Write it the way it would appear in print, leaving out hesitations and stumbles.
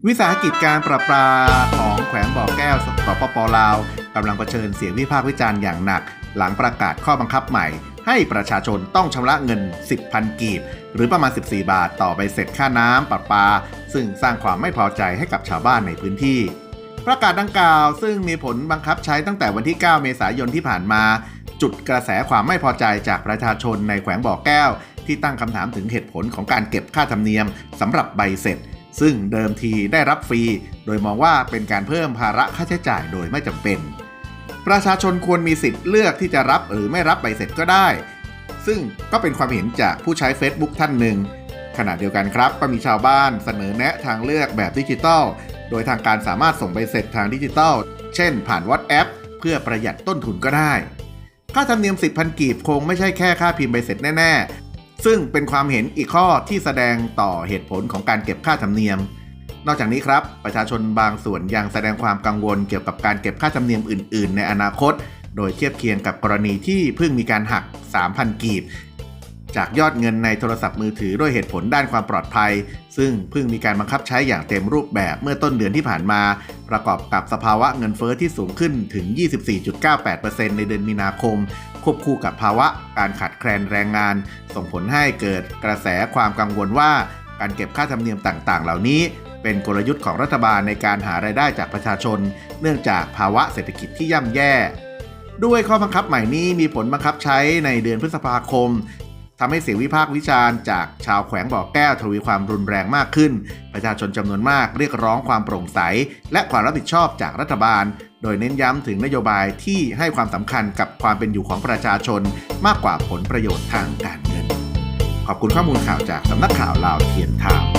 วิสาหกิจการประปาของแขวงบ่อแก้วสปป.ลาวกำลังเผชิญเสียงวิพากษ์วิจารณ์อย่างหนักหลังประกาศข้อบังคับใหม่ให้ประชาชนต้องชำระเงิน 10,000 กีบหรือประมาณ14 บาทต่อใบเสร็จค่าน้ำประปาซึ่งสร้างความไม่พอใจให้กับชาวบ้านในพื้นที่ประกาศดังกล่าวซึ่งมีผลบังคับใช้ตั้งแต่วันที่ 9 เมษายนที่ผ่านมาจุดกระแสความไม่พอใจจากประชาชนในแขวงบ่อแก้วที่ตั้งคำถามถึงเหตุผลของการเก็บค่าธรรมเนียมสำหรับใบเสร็จซึ่งเดิมทีได้รับฟรีโดยมองว่าเป็นการเพิ่มภาระค่าใช้จ่ายโดยไม่จำเป็นประชาชนควรมีสิทธิ์เลือกที่จะรับหรือไม่รับใบเสร็จก็ได้ซึ่งก็เป็นความเห็นจากผู้ใช้ Facebook ท่านหนึ่งขณะเดียวกันครับก็มีชาวบ้านเสนอแนะทางเลือกแบบดิจิทัลโดยทางการสามารถส่งใบเสร็จทางดิจิทัลเช่นผ่าน WhatsApp เพื่อประหยัดต้นทุนก็ได้ค่าธรรมเนียม 10,000 กีบคงไม่ใช่แค่ค่าพิมพ์ใบเสร็จแน่ๆซึ่งเป็นความเห็นอีกข้อที่แสดงต่อเหตุผลของการเก็บค่าธรรมเนียมนอกจากนี้ครับประชาชนบางส่วนยังแสดงความกังวลเกี่ยวกับการเก็บค่าธรรมเนียมอื่นๆในอนาคตโดยเทียบเคียงกับกรณีที่เพิ่งมีการหัก 3,000 กีบจากยอดเงินในโทรศัพท์มือถือด้วยเหตุผลด้านความปลอดภัยซึ่งเพิ่งมีการบังคับใช้อย่างเต็มรูปแบบเมื่อต้นเดือนที่ผ่านมาประกอบกับสภาวะเงินเฟ้อที่สูงขึ้นถึง 24.98% ในเดือนมีนาคมควบคู่กับภาวะการขาดแคลนแรงงานส่งผลให้เกิดกระแสความกังวลว่าการเก็บค่าธรรมเนียมต่างๆเหล่านี้เป็นกลยุทธ์ของรัฐบาลในการหารายได้จากประชาชนเนื่องจากภาวะเศรษฐกิจที่ย่ำแย่ด้วยข้อบังคับใหม่นี้มีผลบังคับใช้ในเดือนพฤษภาคมทำให้เสียงวิพากษ์วิจารณ์จากชาวแขวงบ่อแก้วทวีความรุนแรงมากขึ้นประชาชนจำนวนมากเรียกร้องความโปร่งใสและความรับผิดชอบจากรัฐบาลโดยเน้นย้ำถึงนโยบายที่ให้ความสำคัญกับความเป็นอยู่ของประชาชนมากกว่าผลประโยชน์ทางการเงินขอบคุณข้อมูลข่าวจากสำนักข่าวลาวเทียนไทม์